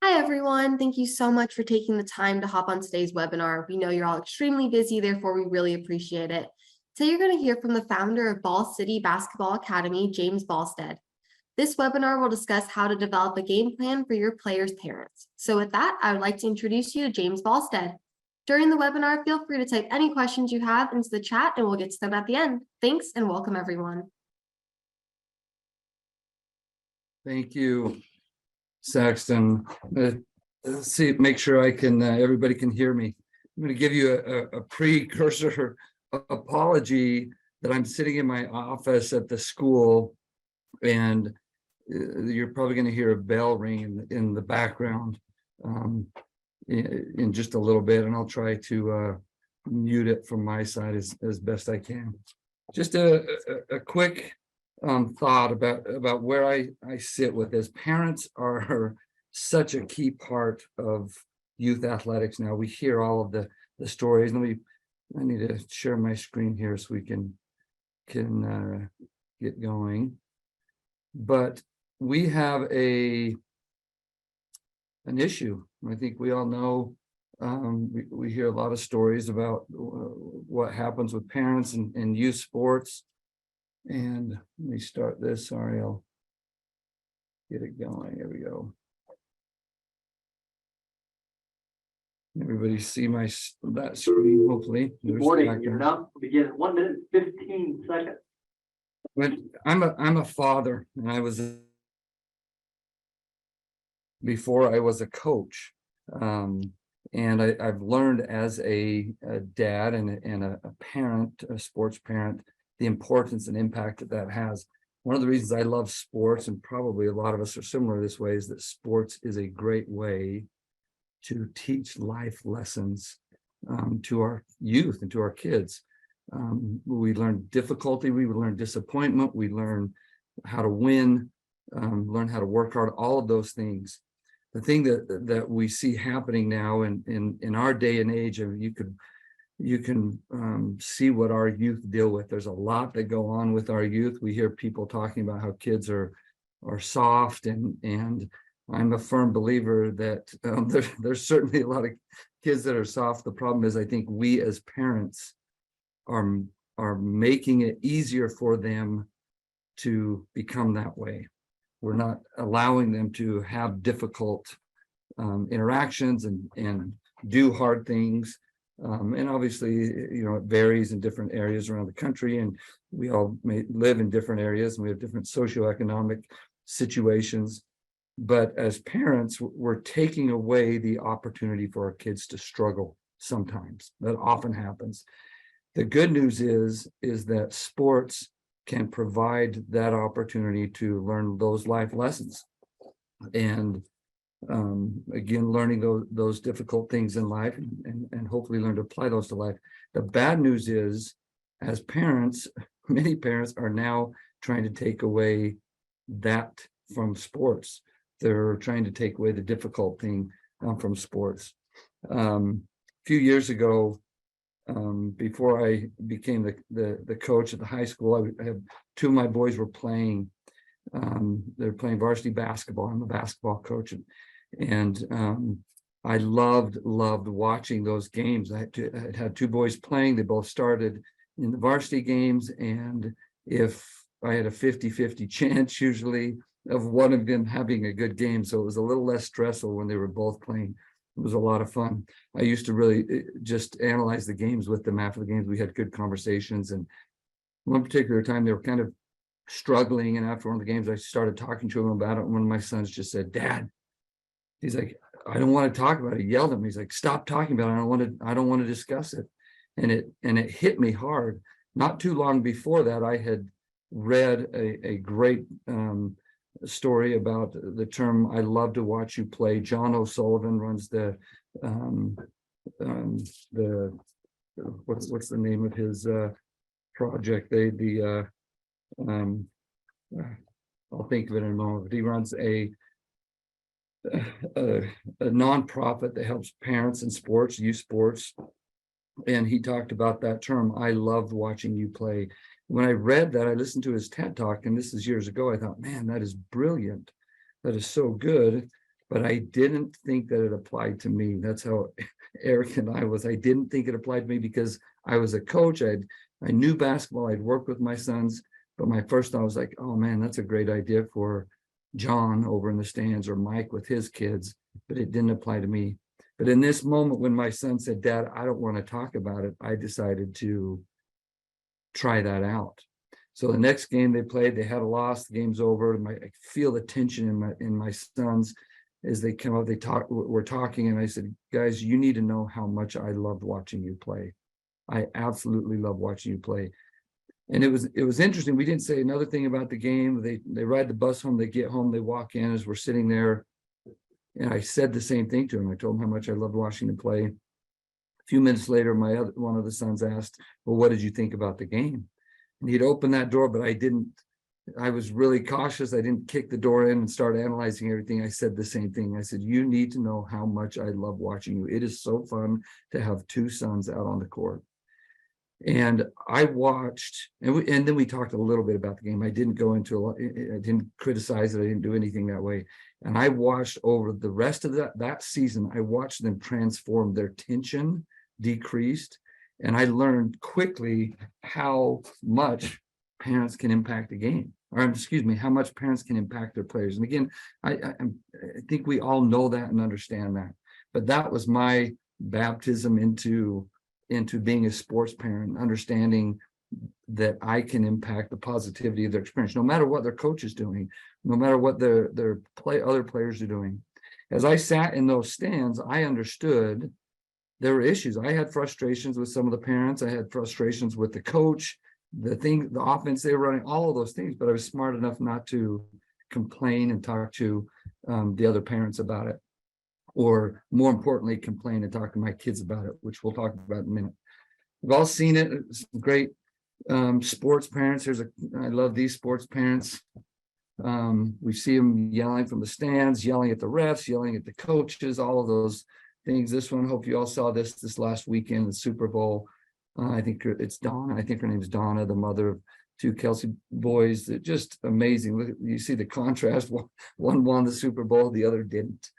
Hi, everyone. Thank you so much for taking the time to hop on today's webinar. We know you're all extremely busy, therefore we really appreciate it. Today, you're going to hear from the founder of Ball City Basketball Academy, James Ballstaedt. This webinar will discuss how to develop a game plan for your players' parents. So with that, I would like to introduce you to James Ballstaedt. During the webinar, feel free to type any questions you have into the chat and we'll get to them at the end. Thanks and welcome, everyone. Thank you, Saxton. Let's see, make sure I can, everybody can hear me. I'm going to give you a precursor apology that I'm sitting in my office at the school, and you're probably going to hear a bell ring in the background in just a little bit, and I'll try to mute it from my side as best I can. Just a quick thought about where I sit with this. Parents are such a key part of youth athletics now. We hear all of the stories. I need to share my screen here so we can get going. But we have an issue. I think we all know. We hear a lot of stories about what happens with parents in youth sports. And let me start this. Sorry, I'll get it going. Here we go. Everybody see that screen, hopefully. Good morning. You're now begin at 1 minute and 15 seconds. But I'm a father, and I was before I was a coach. And I've learned as a dad and a parent, a sports parent, the importance and impact that has. One of the reasons I love sports, and probably a lot of us are similar this way, is that sports is a great way to teach life lessons to our youth and to our kids. We learn difficulty, we learn disappointment, we learn how to win, learn how to work hard, all of those things. The thing that we see happening now in our day and age, and you can see what our youth deal with. There's a lot that go on with our youth. We hear people talking about how kids are soft, and I'm a firm believer that there's certainly a lot of kids that are soft. The problem is, I think we as parents are making it easier for them to become that way. We're not allowing them to have difficult interactions and do hard things. And obviously, it varies in different areas around the country, and we all may live in different areas, and we have different socioeconomic situations. But as parents, we're taking away the opportunity for our kids to struggle sometimes. That often happens. The good news is that sports can provide that opportunity to learn those life lessons. And again, learning those difficult things in life and hopefully learn to apply those to life. The bad news is, as parents, many parents are now trying to take away that from sports. They're trying to take away the difficult thing from sports. A few years ago, before I became the coach at the high school, I had two of my boys were playing. They're playing varsity basketball. I'm a basketball coach, and I loved watching those games. I had two boys playing. They both started in the varsity games, and if I had a 50-50 chance usually of one of them having a good game, so it was a little less stressful when they were both playing. It was a lot of fun. I used to really just analyze the games with them after the games. We had good conversations, and one particular time they were kind of struggling, and after one of the games I started talking to them about it. And one of my sons just said, "Dad," he's like, "I don't want to talk about it." He yelled at me. He's like, "Stop talking about it. I don't want to discuss it." And it hit me hard. Not too long before that, I had read a great story about the term "I love to watch you play." John O'Sullivan runs the what's the name of his project? I'll think of it in a moment. But he runs a nonprofit that helps parents in sports, youth sports, and he talked about that term. I loved watching you play. When I read that, I listened to his TED Talk, and this is years ago. I thought, man, that is brilliant. That is so good. but I didn't think that it applied to me. That's how arrogant I was. I didn't think it applied to me because I was a coach. I knew basketball. I'd worked with my sons, but my first thought was like, oh man, that's a great idea for John over in the stands or Mike with his kids, but it didn't apply to me. But in this moment, when my son said, Dad, I don't want to talk about it, I decided to try that out. So the next game they played, they had a loss, the game's over. I feel the tension in my sons as they come up, we're talking, and I said, guys, you need to know how much I loved watching you play. I absolutely love watching you play. And it was interesting. We didn't say another thing about the game. They ride the bus home, they get home, they walk in as we're sitting there. And I said the same thing to him. I told him how much I loved watching him play. A few minutes later, one of the sons asked, well, what did you think about the game? And he'd open that door, but I was really cautious. I didn't kick the door in and start analyzing everything. I said the same thing. I said, you need to know how much I love watching you. It is so fun to have two sons out on the court. And I watched, and then we talked a little bit about the game. I didn't go into a lot, I didn't criticize it. I didn't do anything that way. And I watched over the rest of that season, I watched them transform. Their tension decreased. And I learned quickly how much parents can impact a game, or excuse me, how much parents can impact their players. And again, I think we all know that and understand that. But that was my baptism into being a sports parent, understanding that I can impact the positivity of their experience, no matter what their coach is doing, no matter what their other players are doing. As I sat in those stands, I understood there were issues. I had frustrations with some of the parents. I had frustrations with the coach, the offense they were running, all of those things, but I was smart enough not to complain and talk to the other parents about it. Or more importantly, complain and talk to my kids about it, which we'll talk about in a minute. We've all seen it. It's great sports parents. I love these sports parents. We see them yelling from the stands, yelling at the refs, yelling at the coaches, all of those things. This one, hope you all saw this last weekend, the Super Bowl. I think it's Donna. I think her name is Donna, the mother of two Kelsey boys. They're just amazing. Look, you see the contrast. One won the Super Bowl, the other didn't.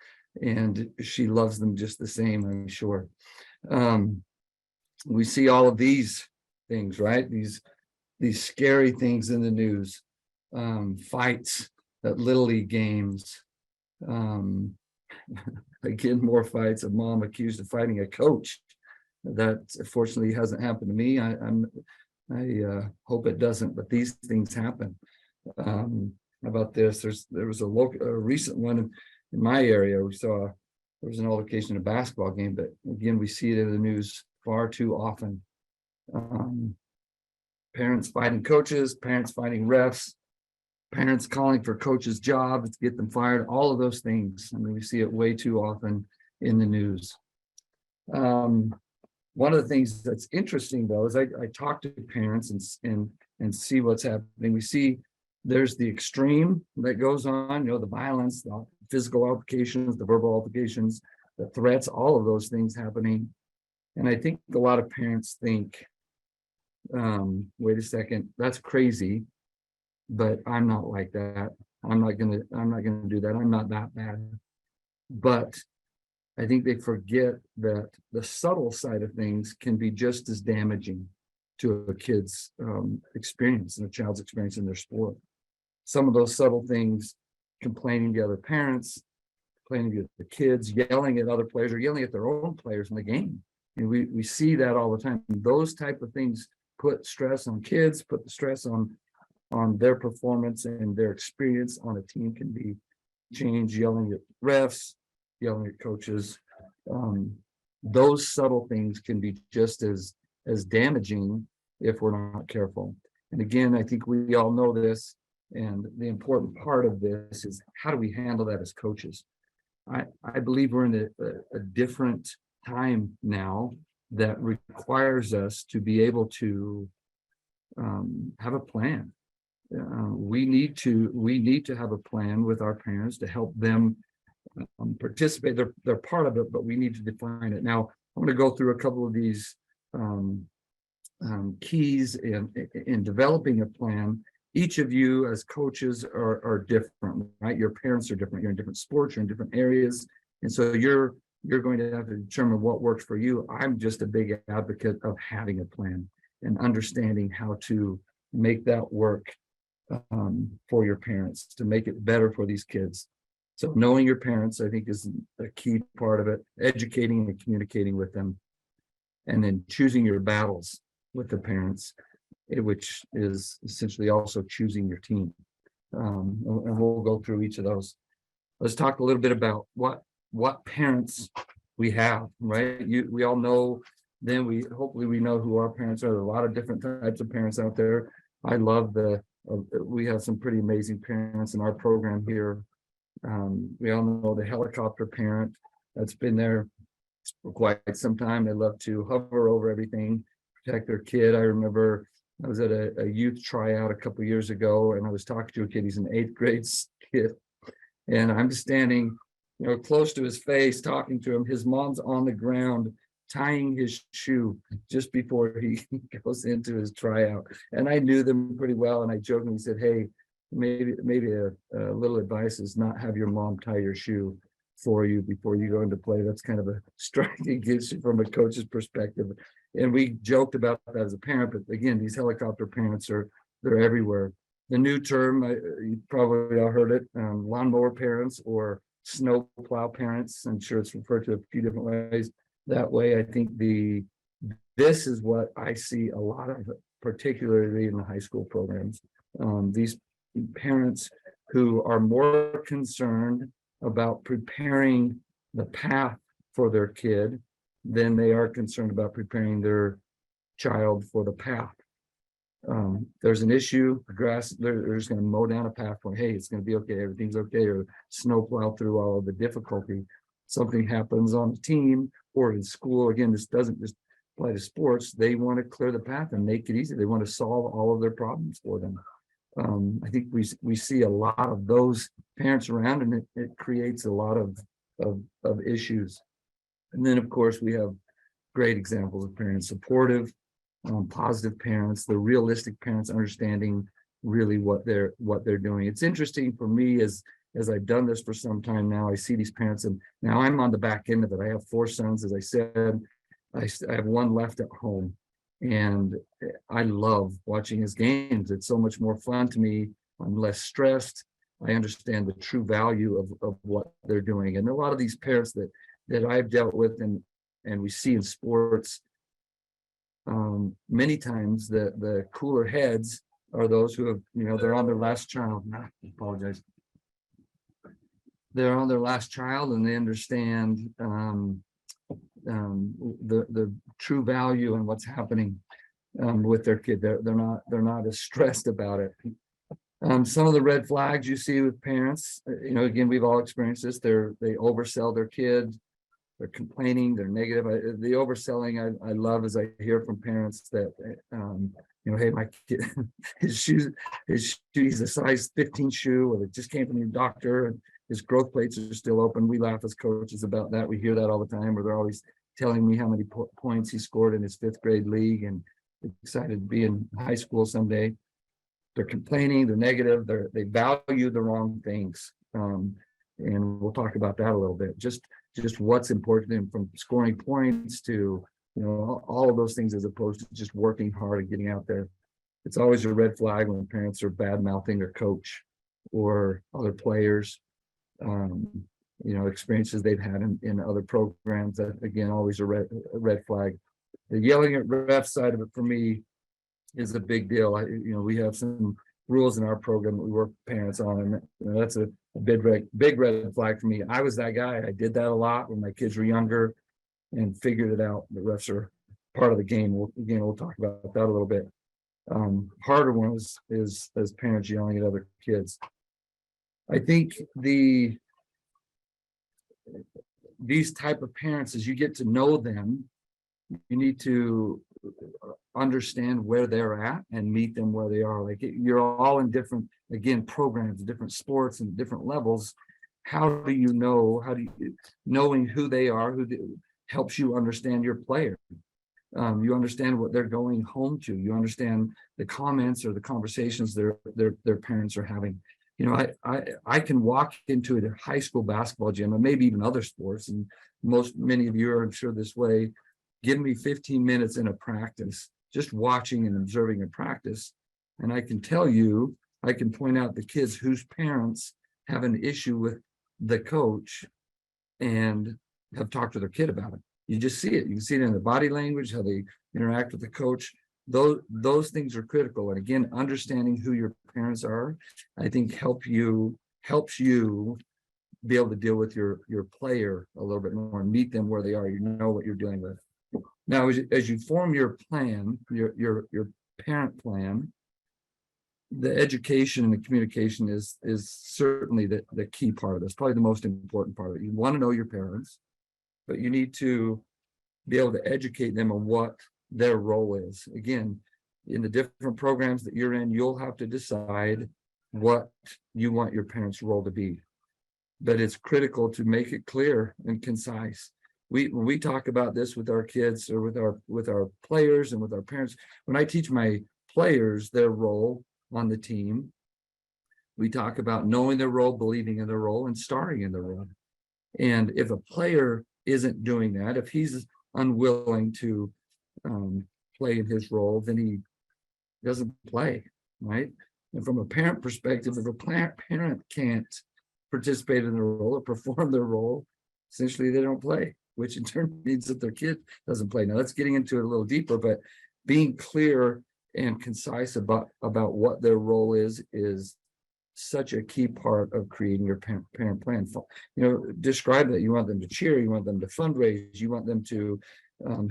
And she loves them just the same, I'm sure. We see all of these things, right? These scary things in the news, fights at Little League games. Again, more fights. A mom accused of fighting a coach. That fortunately hasn't happened to me. I hope it doesn't, but these things happen. How about this? There was a recent one in my area. We saw there was an altercation in a basketball game, but again, we see it in the news far too often. Parents fighting coaches, parents fighting refs, parents calling for coaches' jobs to get them fired, all of those things. I mean, we see it way too often in the news. One of the things that's interesting, though, is I talk to parents and see what's happening. We see there's the extreme that goes on, the violence, the physical altercations, the verbal altercations, the threats, all of those things happening. And I think a lot of parents think, wait a second, that's crazy, but I'm not like that. I'm not gonna do that. I'm not that bad. But I think they forget that the subtle side of things can be just as damaging to a kid's experience and a child's experience in their sport. Some of those subtle things, complaining to other parents, complaining to the kids, yelling at other players, or yelling at their own players in the game. And we see that all the time. Those type of things put stress on kids, put the stress on their performance, and their experience on a team can be changed. Yelling at refs, yelling at coaches. Those subtle things can be just as damaging if we're not careful. And again, I think we all know this. And the important part of this is, how do we handle that as coaches? I believe we're in a different time now that requires us to be able to have a plan. We need to have a plan with our parents to help them participate. They're part of it, but we need to define it. Now, I'm going to go through a couple of these keys in developing a plan each of you as coaches are different, right? Your parents are different. You're in different sports, you're in different areas. And so you're going to have to determine what works for you. I'm just a big advocate of having a plan and understanding how to make that work for your parents, to make it better for these kids. So knowing your parents, I think, is a key part of it, educating and communicating with them, and then choosing your battles with the parents, which is essentially also choosing your team. And we'll go through each of those. Let's talk a little bit about what parents we have, right? We all know them. Hopefully we know who our parents are. There are a lot of different types of parents out there. I love we have some pretty amazing parents in our program here. We all know the helicopter parent that's been there for quite some time. They love to hover over everything, protect their kid. I remember I was at a youth tryout a couple of years ago, and I was talking to a kid. He's an 8th grade kid, and I'm standing, close to his face, talking to him. His mom's on the ground tying his shoe just before he goes into his tryout. And I knew them pretty well, and I jokingly said, "Hey, maybe a little advice is not have your mom tie your shoe for you before you go into play." That's kind of a striking issue from a coach's perspective. And we joked about that as a parent, but again, these helicopter parents they're everywhere. The new term, you probably all heard it, lawnmower parents or snow plow parents. I'm sure it's referred to a few different ways. That way, I think this is what I see a lot of, particularly in the high school programs. These parents who are more concerned about preparing the path for their kid than they are concerned about preparing their child for the path. There's an issue, the grass, they're just going to mow down a path for, hey, it's going to be okay, everything's okay, or snowplow through all of the difficulty. Something happens on the team or in school. Again, this doesn't just apply to sports. They want to clear the path and make it easy. They want to solve all of their problems for them. I think we see a lot of those parents around, and it creates a lot of issues. And then, of course, we have great examples of parents, supportive, positive parents, the realistic parents, understanding really what they're doing. It's interesting for me as I've done this for some time now. I see these parents, and now I'm on the back end of it. I have 4 sons, as I said. I have 1 left at home, and I love watching his games. It's so much more fun to me. I'm less stressed. I understand the true value of what they're doing. And a lot of these parents that I've dealt with and we see in sports, many times the cooler heads are those who have, they're on their last child. I apologize. They're on their last child, and they understand the true value and what's happening with their kid. They're not as stressed about it. Some of the red flags you see with parents, again, we've all experienced this. They oversell their kid. They're complaining. They're negative. The overselling I love is I hear from parents that, hey, my kid, he's a size 15 shoe, or it just came from your doctor, and his growth plates are still open. We laugh as coaches about that. We hear that all the time, where they're always telling me how many points he scored in his 5th grade league and excited to be in high school someday. They're complaining, they're negative, they value the wrong things. And we'll talk about that a little bit. Just what's important to them, from scoring points to, all of those things, as opposed to just working hard and getting out there. It's always a red flag when parents are bad-mouthing their coach or other players. Experiences they've had in other programs. That, again, always a red flag. The yelling at ref side of it for me is a big deal. We have some rules in our program that we work with parents on, and that's a big red flag for me. I was that guy. I did that a lot when my kids were younger and figured it out. The refs are part of the game. We'll talk about that a little bit. Harder one is as parents yelling at other kids. I think these type of parents, as you get to know them, you need to understand where they're at and meet them where they are. Like, you're all in different, again, programs, different sports and different levels. How do you know? Knowing who they are, helps you understand your player. You understand what they're going home to. You understand the comments or the conversations their parents are having. You know, I can walk into a high school basketball gym, and maybe even other sports, and many of you are, I'm sure, this way. Give me 15 minutes in a practice, just watching and observing a practice, and I can tell you, I can point out the kids whose parents have an issue with the coach and have talked to their kid about it. You just see it. You can see it in their body language, how they interact with the coach. Those things are critical. And again, understanding who your parents are, I think helps you be able to deal with your player a little bit more and meet them where they are. You know what you're dealing with. Now, as you form your plan, your parent plan, the education and the communication is certainly the key part of this, probably the most important part of it. You want to know your parents, but you need to be able to educate them on what their role is. Again, in the different programs that you're in, you'll have to decide what you want your parents' role to be. But it's critical to make it clear and concise. When we talk about this with our kids or with our players and with our parents, when I teach my players their role on the team, we talk about knowing their role, believing in their role, and starring in their role. And if a player isn't doing that, if he's unwilling to play in his role, then he doesn't play, right? And from a parent perspective, if a parent can't participate in their role or perform their role, essentially they don't play, which in turn means that their kid doesn't play. Now that's getting into it a little deeper, but being clear and concise about what their role is such a key part of creating your parent plan. You know, describe that. You want them to cheer, you want them to fundraise, you want them to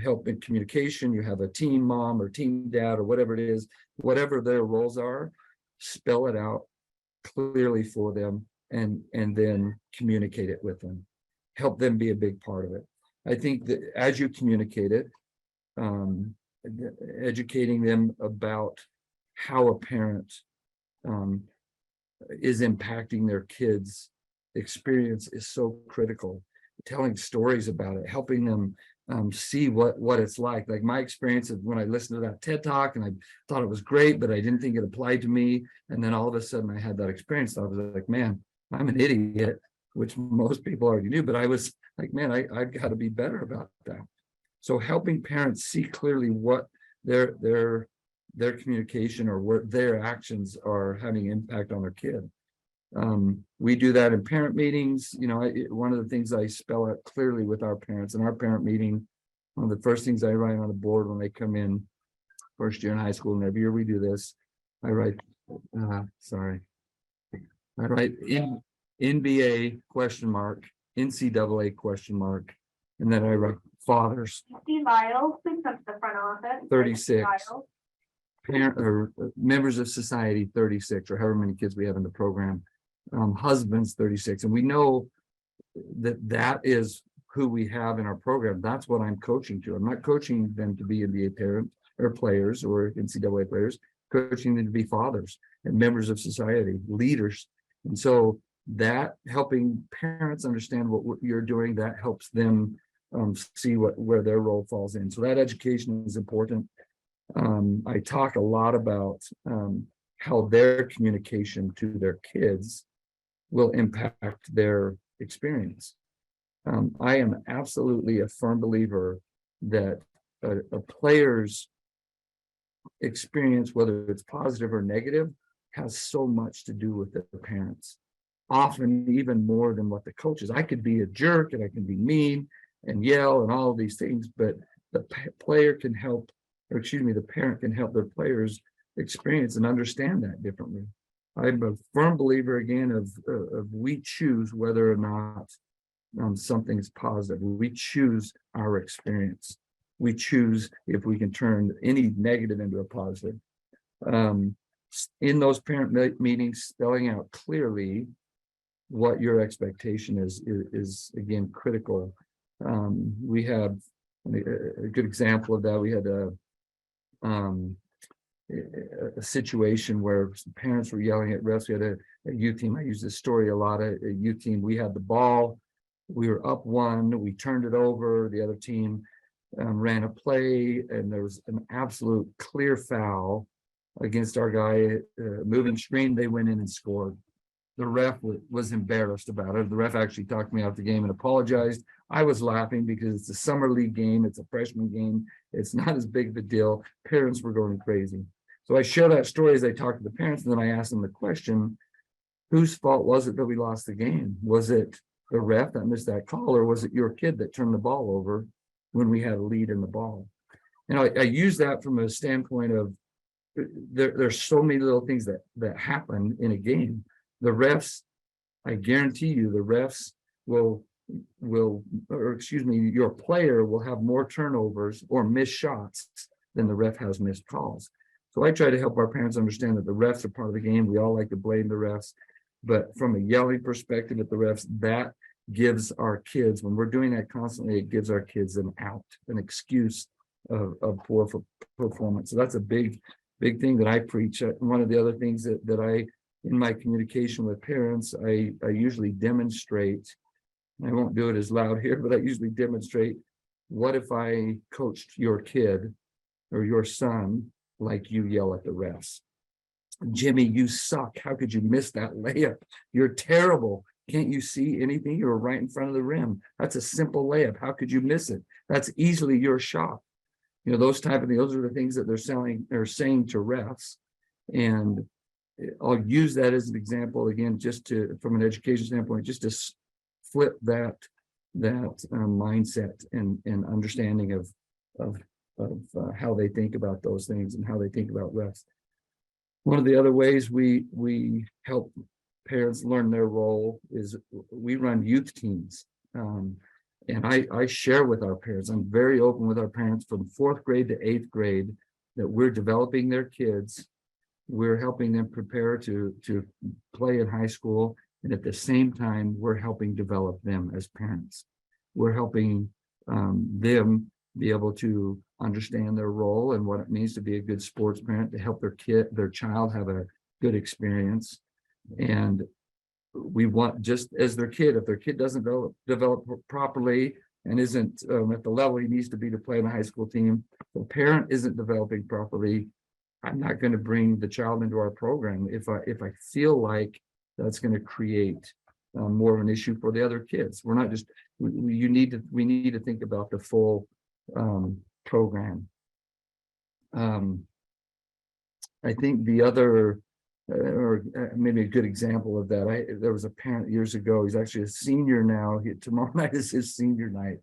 help in communication. You have a team mom or team dad or whatever it is, whatever their roles are, spell it out clearly for them and then communicate it with them. Help them be a big part of it. I think that as you communicate it, educating them about how a parent is impacting their kids' experience is so critical. Telling stories about it, helping them see what it's like. Like my experience of when I listened to that TED Talk and I thought it was great, but I didn't think it applied to me. And then all of a sudden I had that experience. I was like, man, I'm an idiot, which most people already knew, but I was like, man, I've got to be better about that. So helping parents see clearly what their communication or what their actions are having impact on their kid. We do that in parent meetings. You know, one of the things I spell out clearly with our parents in our parent meeting, one of the first things I write on the board when they come in first year in high school, and every year we do this, I write, in NBA question mark, NCAA question mark, and then I write fathers. Steve Isles, please come to the front office. 36. Parent or members of society 36, or however many kids we have in the program. Husbands 36, and we know that is who we have in our program. That's what I'm coaching to. I'm not coaching them to be NBA parents or players or NCAA players, coaching them to be fathers and members of society, leaders. And so that helping parents understand what you're doing, that helps them see where their role falls in. So that education is important. I talk a lot about how their communication to their kids will impact their experience. I am absolutely a firm believer that a player's experience, whether it's positive or negative, has so much to do with their parents, often even more than what the coach is. I could be a jerk and I can be mean and yell and all of these things, but the player can help, or excuse me, the parent can help their players experience and understand that differently. I'm a firm believer again of we choose whether or not something's positive. We choose our experience. We choose if we can turn any negative into a positive. In those parent meetings, spelling out clearly what your expectation is again critical. We have a good example of that. We had a situation where parents were yelling at refs. We had a youth team. I use this story a lot. A youth team. We had the ball. We were up one. We turned it over. The other team ran a play, and there was an absolute clear foul against our guy, moving screen. They went in and scored. The ref was embarrassed about it. The ref actually talked me out the game and apologized. I was laughing because it's a summer league game. It's a freshman game. It's not as big of a deal. Parents were going crazy. So I share that story as I talk to the parents, and then I ask them the question, whose fault was it that we lost the game? Was it the ref that missed that call, or was it your kid that turned the ball over when we had a lead in the ball? And I use that from a standpoint of there's so many little things that happen in a game. The refs, I guarantee you, the refs your player will have more turnovers or missed shots than the ref has missed calls. So I try to help our parents understand that the refs are part of the game. We all like to blame the refs, but from a yelling perspective at the refs, that gives our kids, when we're doing that constantly, it gives our kids an out, an excuse of poor performance. So that's a big thing that I preach. One of the other things that I, in my communication with parents, I usually demonstrate, I won't do it as loud here, but I usually demonstrate, what if I coached your kid or your son like you yell at the refs? Jimmy, you suck. How could you miss that layup? You're terrible. Can't you see anything? You're right in front of the rim. That's a simple layup. How could you miss it? That's easily your shot. You know, those type of things, those are the things that they're saying to refs. And I'll use that as an example again, just to, from an education standpoint, just to flip that mindset and understanding of how they think about those things and how they think about refs. One of the other ways we help parents learn their role is we run youth teams. And I share with our parents, I'm very open with our parents from 4th grade to 8th grade, that we're developing their kids. We're helping them prepare to play in high school. And at the same time, we're helping develop them as parents. We're helping them be able to understand their role and what it means to be a good sports parent, to help their child have a good experience. And we want, just as their kid, if their kid doesn't develop properly and isn't at the level he needs to be to play in a high school team, the parent isn't developing properly, I'm not going to bring the child into our program if I feel like that's going to create more of an issue for the other kids. We're not just, we need to think about the full program. I think the other, or maybe a good example of that, there was a parent years ago, he's actually a senior now. Tomorrow night is his senior night.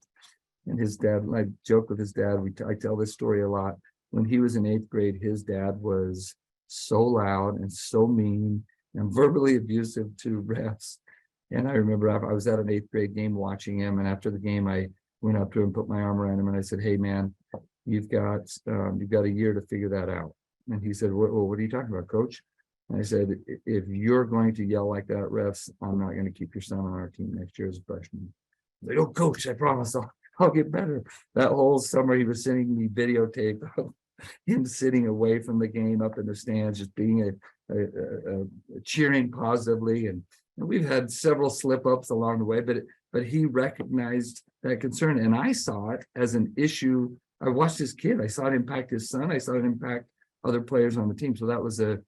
And his dad, I joke with his dad, I tell this story a lot. When he was in 8th grade, his dad was so loud and so mean and verbally abusive to refs. And I remember I was at an 8th grade game watching him, and after the game, I went up to him, put my arm around him, and I said, "Hey man, you've got a year to figure that out." And he said, "Well, what are you talking about, coach?" And I said, "If you're going to yell like that at refs, I'm not going to keep your son on our team next year as a freshman." Like, "Oh, coach, I promise I'll get better." That whole summer, he was sending me videotape of him sitting away from the game up in the stands, just being cheering positively. And we've had several slip ups along the way, but he recognized that concern. And I saw it as an issue. I watched his kid. I saw it impact his son. I saw it impact other players on the team. So that was a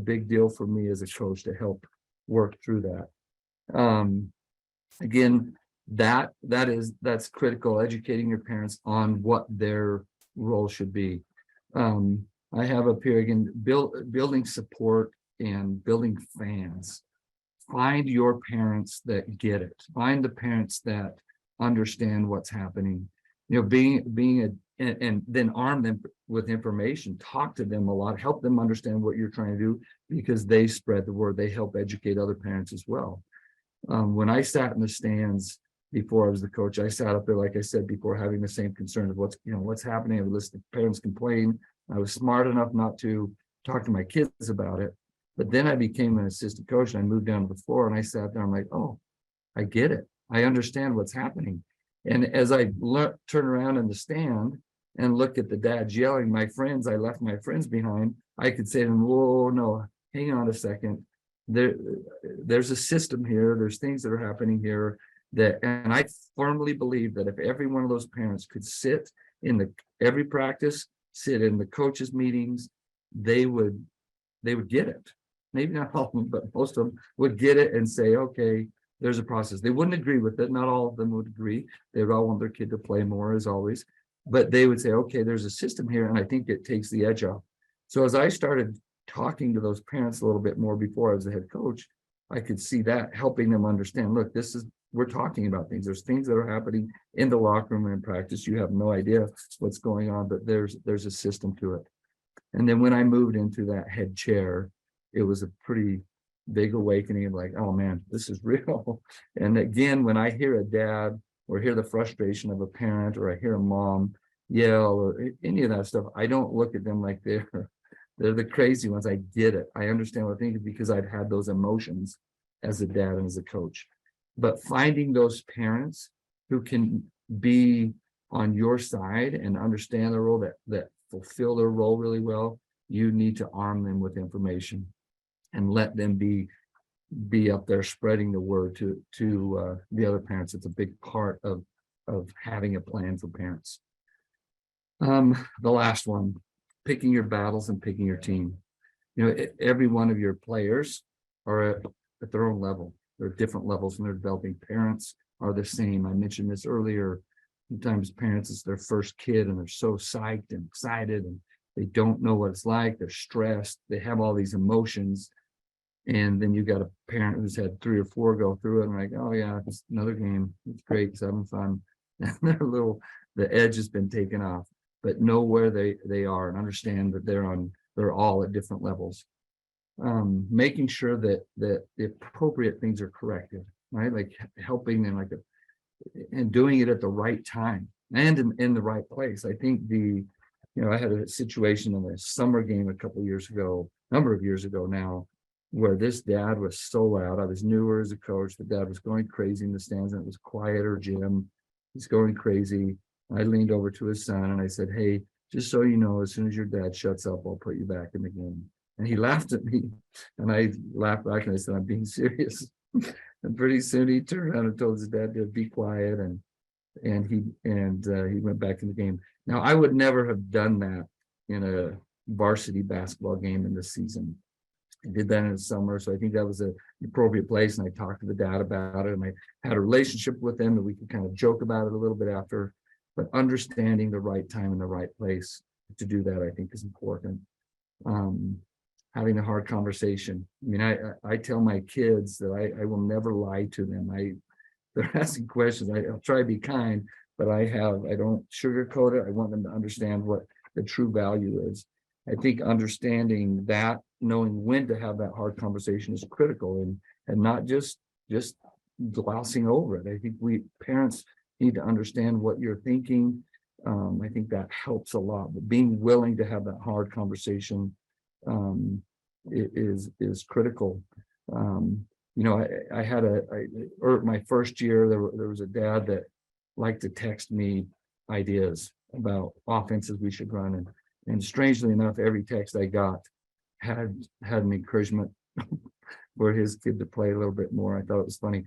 big deal for me as a coach to help work through that. Again, that's critical, educating your parents on what their role should be. I have up here again, building support and building fans. Find your parents that get it. Find the parents that understand what's happening. You know, and then arm them with information. Talk to them a lot. Help them understand what you're trying to do, because they spread the word. They help educate other parents as well. When I sat in the stands before I was the coach, I sat up there, like I said before, having the same concern of what's happening. I would listen to parents complain. I was smart enough not to talk to my kids about it. But then I became an assistant coach, and I moved down to the floor, and I sat there. I'm like, oh, I get it. I understand what's happening. And as I turn around in the stand and look at the dads yelling, I left my friends behind, I could say to them, whoa, no, hang on a second. There's a system here. There's things that are happening here and I firmly believe that if every one of those parents could sit in every practice, sit in the coaches' meetings. They would get it. Maybe not all of them, but most of them would get it and say, okay, there's a process. They wouldn't agree with it. Not all of them would agree. They would all want their kid to play more, as always. But they would say, okay, there's a system here, and I think it takes the edge off. So as I started talking to those parents a little bit more before I was the head coach, I could see that helping them understand, look, we're talking about things. There's things that are happening in the locker room and in practice. You have no idea what's going on, but there's a system to it. And then when I moved into that head chair, it was a pretty big awakening of like, oh man, this is real. And again, when I hear a dad or hear the frustration of a parent, or I hear a mom yell or any of that stuff, I don't look at them like they're the crazy ones. I get it. I understand what they're thinking because I've had those emotions as a dad and as a coach. But finding those parents who can be on your side and understand the role, that fulfill their role really well, you need to arm them with information and let them be up there spreading the word to the other parents. It's a big part of having a plan for parents. The last one, picking your battles and picking your team. You know, every one of your players are at their own level. They're at different levels and they're developing. Parents are the same. I mentioned this earlier. Sometimes parents, it's their first kid and they're so psyched and excited and they don't know what it's like. They're stressed. They have all these emotions. And then you got a parent who's had 3 or 4 go through it and like, oh yeah, it's another game. It's great. It's having fun. And the edge has been taken off, but know where they are and understand that they're all at different levels. Making sure that the appropriate things are corrected, right? Like helping them and doing it at the right time and in the right place. I think I had a situation in a summer game a number of years ago now, where this dad was so loud. I was newer as a coach. The dad was going crazy in the stands, and it was quieter gym. He's going crazy. I leaned over to his son and I said, hey, just so you know, as soon as your dad shuts up, I'll put you back in the game. And he laughed at me and I laughed back and I said, I'm being serious. And pretty soon he turned around and told his dad to be quiet, and he went back in the game. Now, I would never have done that in a varsity basketball game in this season. I did that in the summer, so I think that was an appropriate place. And I talked to the dad about it, and I had a relationship with him that we could kind of joke about it a little bit after. But understanding the right time and the right place to do that, I think, is important. Having a hard conversation. I mean, I tell my kids that I will never lie to them. They're asking questions. I'll try to be kind, but I don't sugarcoat it. I want them to understand what the true value is. I think understanding that, knowing when to have that hard conversation is critical, and not just glossing over it. I think we parents need to understand what you're thinking. I think that helps a lot, but being willing to have that hard conversation is critical. I had my first year, there was a dad that liked to text me ideas about offenses we should run, and strangely enough, every text I got had an encouragement for his kid to play a little bit more. I thought it was funny.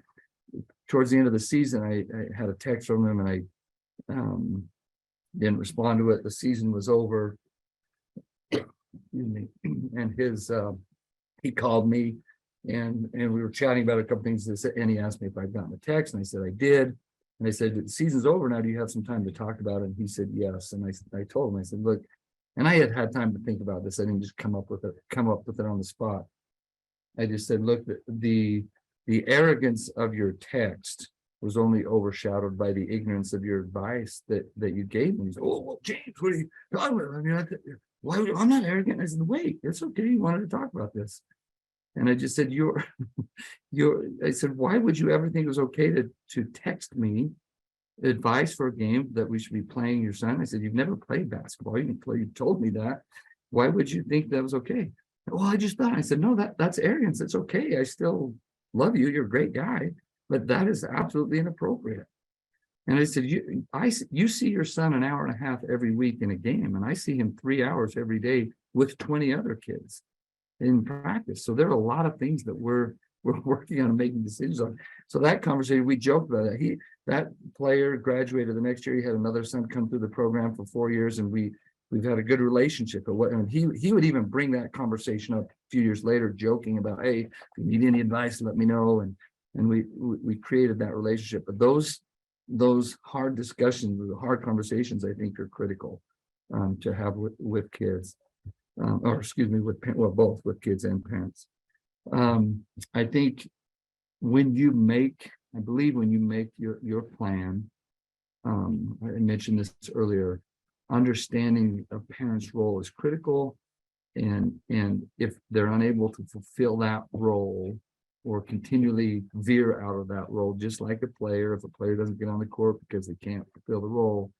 Towards the end of the season, I had a text from him, and I didn't respond to it. The season was over. And he called me, and we were chatting about a couple things. And he asked me if I'd gotten a text, and I said I did. And I said, the season's over now. Do you have some time to talk about it? And he said yes. And I told him, I said, look, and I had time to think about this. I didn't just come up with it on the spot. I just said, look, the arrogance of your text was only overshadowed by the ignorance of your advice that you gave me. He said, oh, well, James, what are you talking about? I mean, I'm not arrogant. I said, wait, it's okay. You wanted to talk about this. And I just said, I said, why would you ever think it was okay to text me advice for a game that we should be playing your son? I said, you've never played basketball. You told me that. Why would you think that was okay? Well, I just thought. I said, no, that's arrogance. It's okay. I still love you. You're a great guy, but that is absolutely inappropriate. And I said, you see your son an hour and a half every week in a game, and I see him 3 hours every day with 20 other kids in practice. So there are a lot of things that we're we're working on making decisions on. So that conversation, we joked about that. That player graduated the next year. He had another son come through the program for 4 years, and we've had a good relationship. And he would even bring that conversation up a few years later, joking about, hey, if you need any advice, let me know. And we created that relationship. But those hard discussions, the hard conversations, I think are critical to have with kids, or excuse me, both with kids and parents. I think when you make your plan, I mentioned this earlier, understanding a parent's role is critical. And if they're unable to fulfill that role or continually veer out of that role, just like a player, if a player doesn't get on the court because they can't fulfill the role,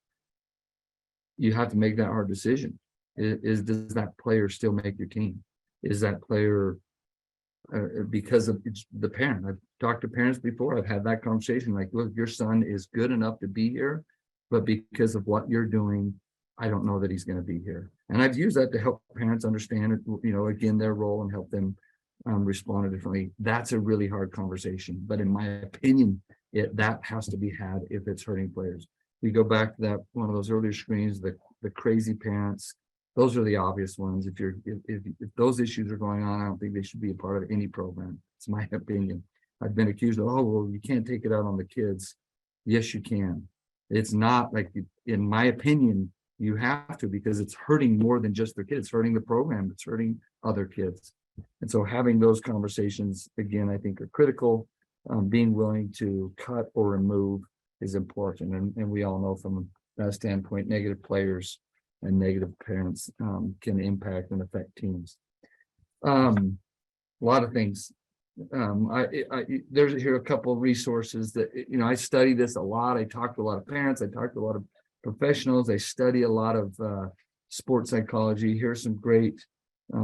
you have to make that hard decision. Does that player still make your team? Is that player because of the parent? I've talked to parents before. I've had that conversation. Like, look, your son is good enough to be here, but because of what you're doing, I don't know that he's going to be here. And I've used that to help parents understand, again, their role and help them respond differently. That's a really hard conversation. But in my opinion, that has to be had if it's hurting players. We go back to that one of those earlier screens, the crazy parents. Those are the obvious ones. If those issues are going on, I don't think they should be a part of any program. It's my opinion. I've been accused of, well, you can't take it out on the kids. Yes, you can. It's not like, in my opinion, you have to, because it's hurting more than just the kids. It's hurting the program. It's hurting other kids. And so having those conversations, again, I think are critical. Being willing to cut or remove is important. And we all know from that standpoint, negative players and negative parents can impact and affect teams. A lot of things. There's here a couple of resources that, I study this a lot. I talk to a lot of parents. I talk to a lot of professionals. I study a lot of sports psychology. Here's some great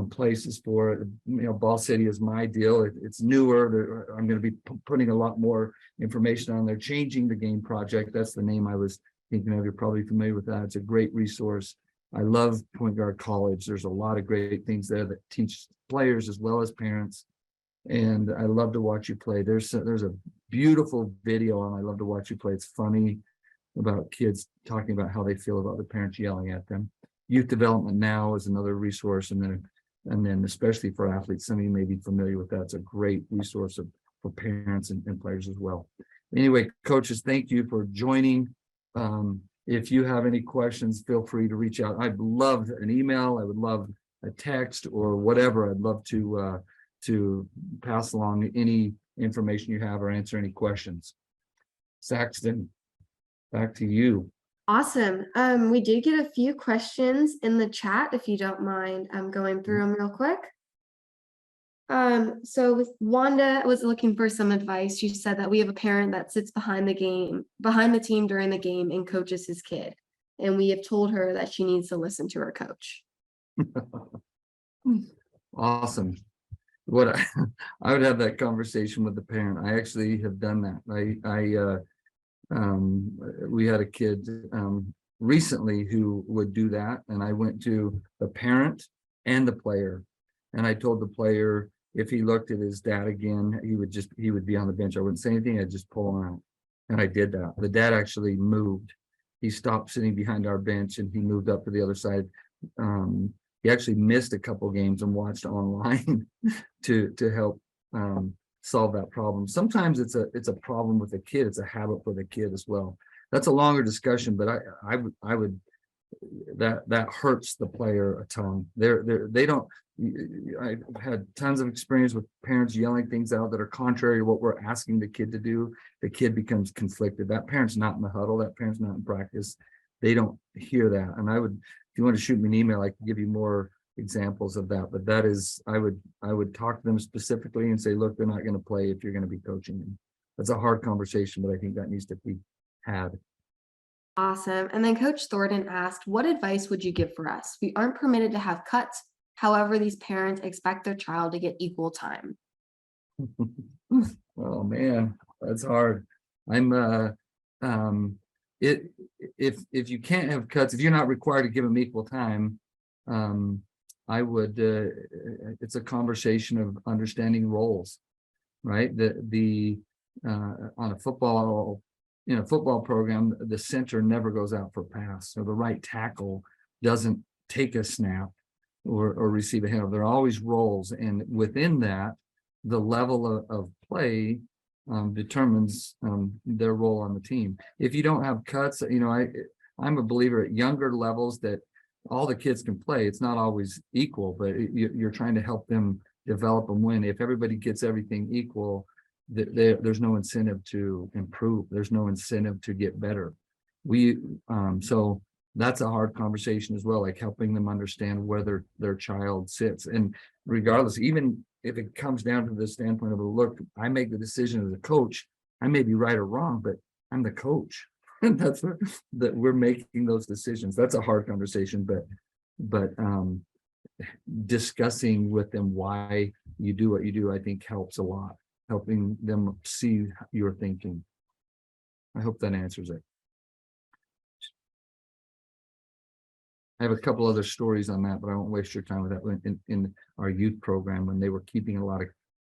places for it. Ball City is my deal. It's newer. I'm going to be putting a lot more information on there. Changing the Game Project. That's the name I was thinking of. You're probably familiar with that. It's a great resource. I love Point Guard College. There's a lot of great things there that teach players as well as parents. And I love to watch you play. There's a beautiful video on I Love to Watch You Play. It's funny about kids talking about how they feel about the parents yelling at them. Youth Development Now is another resource, and then especially for athletes, some of you may be familiar with that. It's a great resource for parents and players as well. Anyway, coaches, thank you for joining. If you have any questions, feel free to reach out. I'd love an email. I would love a text or whatever. I'd love to pass along any information you have or answer any questions. Saxton, back to you. Awesome. We did get a few questions in the chat, if you don't mind going through them real quick. So with Wanda was looking for some advice. She said that we have a parent that sits behind the team during the game and coaches his kid. And we have told her that she needs to listen to her coach. Awesome. I would have that conversation with the parent. I actually have done that. We had a kid recently who would do that, and I went to the parent and the player, and I told the player if he looked at his dad again, he would be on the bench. I wouldn't say anything. I'd just pull him out, and I did that. The dad actually moved. He stopped sitting behind our bench and he moved up to the other side. He actually missed a couple games and watched online to help solve that problem. Sometimes it's a problem with the kid. It's a habit for the kid as well. That's a longer discussion, but I would that hurts the player a ton. They don't. I've had tons of experience with parents yelling things out that are contrary to what we're asking the kid to do. The kid becomes conflicted. That parent's not in the huddle. That parent's not in practice. They don't hear that. And if you want to shoot me an email, I can give you more examples of that. But that is, I would talk to them specifically and say, look, they're not going to play if you're going to be coaching them. That's a hard conversation, but I think that needs to be had. Awesome. And then Coach Thornton asked, what advice would you give for us? We aren't permitted to have cuts. However, these parents expect their child to get equal time. Oh man, that's hard. If you can't have cuts, if you're not required to give them equal time, I would, it's a conversation of understanding roles. right? On a football, in a football program, the center never goes out for pass, so the right tackle doesn't take a snap or receive a handoff. There are always roles, and within that, the level of play determines their role on the team. If you don't have cuts, I'm a believer at younger levels that all the kids can play. It's not always equal, but you're trying to help them develop and win. If everybody gets everything equal, there's no incentive to improve. There's no incentive to get better. So that's a hard conversation as well, like helping them understand where their child sits. And regardless, even if it comes down to the standpoint of, look, I make the decision as a coach, I may be right or wrong, but I'm the coach. And that's that we're making those decisions. That's a hard conversation, but discussing with them why you do what you do, I think helps a lot, helping them see your thinking. I hope that answers it. I have a couple other stories on that, but I won't waste your time with that. In our youth program, when they were keeping a lot of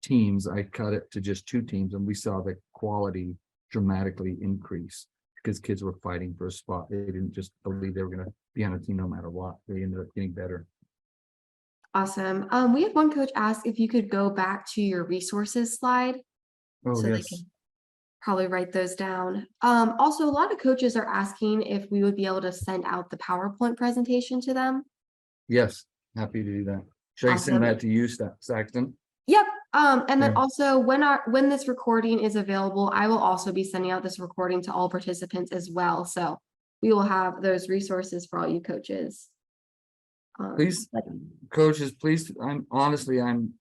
teams, I cut it to just 2 teams, and we saw the quality dramatically increase because kids were fighting for a spot. They didn't just believe they were going to be on a team no matter what. They ended up getting better. Awesome. We had one coach ask if you could go back to your resources slide. Oh, So they yes. can probably write those down. Also, a lot of coaches are asking if we would be able to send out the PowerPoint presentation to them. Yes. Happy to do that. Should I Awesome. send that to you, Saxton? Yep. And then Okay. also when this recording is available, I will also be sending out this recording to all participants as well. So we will have those resources for all you coaches. Please, coaches, please, I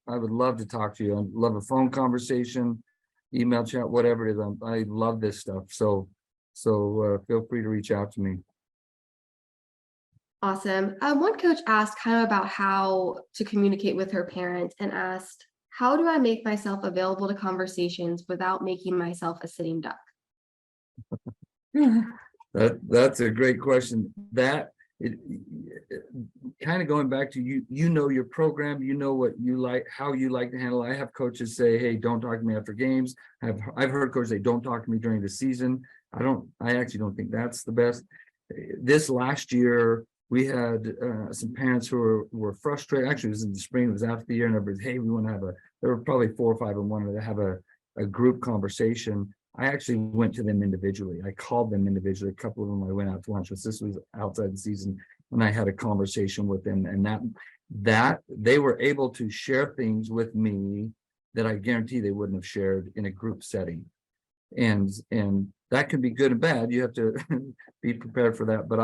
would love to talk to you. I'd love a phone conversation, email chat, whatever it is. I love this stuff. So feel free to reach out to me. Awesome. One coach asked kind of about how to communicate with her parents and asked, how do I make myself available to conversations without making myself a sitting duck? That's a great question. Kind of going back to you know your program, you know what you like, how you like to handle. I have coaches say, hey, don't talk to me after games. I've heard coaches say, don't talk to me during the season. I actually don't think that's the best. This last year, we had some parents who were frustrated. Actually, it was in the spring, it was after the year, and everybody's, hey, we want to have there were probably 4 or 5 and wanted to have a group conversation. I actually went to them individually. I called them individually. A couple of them I went out to lunch with. This was outside the season, and I had a conversation with them, and that they were able to share things with me that I guarantee they wouldn't have shared in a group setting. And that can be good and bad. You have to be prepared for that. But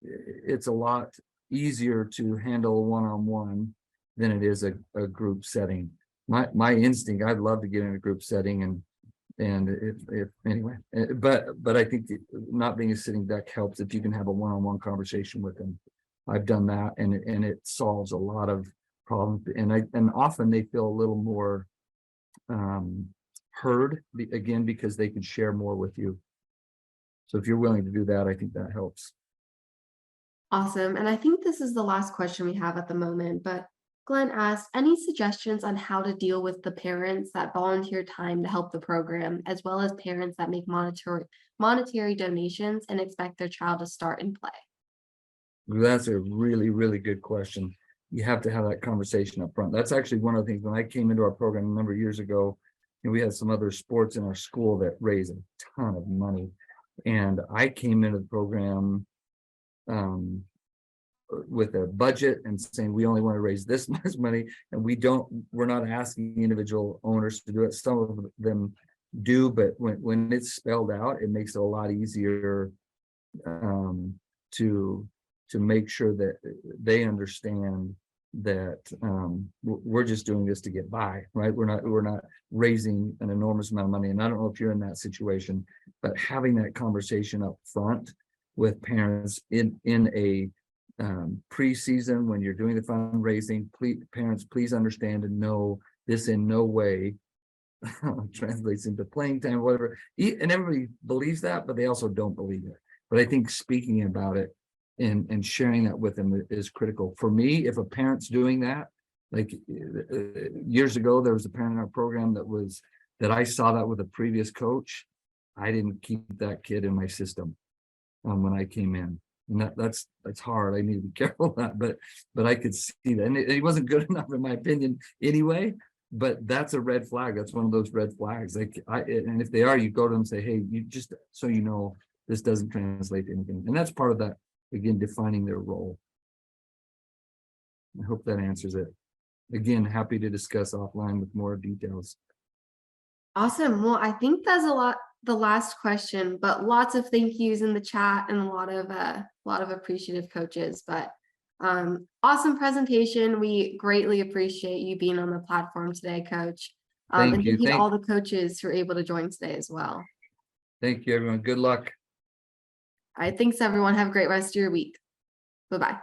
it's a lot easier to handle one-on-one than it is a group setting. My instinct, I'd love to get in a group setting and if anyway, but I think not being a sitting duck helps if you can have a one-on-one conversation with them. I've done that, and it solves a lot of problems, and often they feel a little more heard again because they can share more with you. So if you're willing to do that, I think that helps. Awesome. And I think this is the last question we have at the moment, but Glenn asked, any suggestions on how to deal with the parents that volunteer time to help the program, as well as parents that make monetary donations and expect their child to start and play? That's a really, really good question. You have to have that conversation up front. That's actually one of the things when I came into our program a number of years ago, and we had some other sports in our school that raise a ton of money. And I came into the program with a budget and saying we only want to raise this much money, and we're not asking individual owners to do it. Some of them do, but when it's spelled out, it makes it a lot easier to make sure that they understand that we're just doing this to get by, right? We're not raising an enormous amount of money. And I don't know if you're in that situation, but having that conversation up front with parents in a preseason when you're doing the fundraising, parents, please understand and know this in no way translates into playing time, whatever. And everybody believes that, but they also don't believe it. But I think speaking about it and sharing that with them is critical. For me, if a parent's doing that, Like years ago, there was a parent in our program that I saw that with a previous coach. I didn't keep that kid in my system when I came in. And that's hard. I need to be careful of that, but I could see that. And he wasn't good enough in my opinion anyway, but that's a red flag. That's one of those red flags. Like and if they are, you go to them and say, hey, you just, so you know, this doesn't translate to anything. And that's part of that, again, defining their role. I hope that answers it. Again, happy to discuss offline with more details. Awesome. Well, I think that's the last question, but lots of thank yous in the chat and a lot of appreciative coaches. But awesome presentation. We greatly appreciate you being on the platform today, Coach. Thank and you. thank you to all the coaches who are able to join today as well. Thank you, everyone. Good luck. All right. Thanks, everyone. Have a great rest of your week. Bye-bye.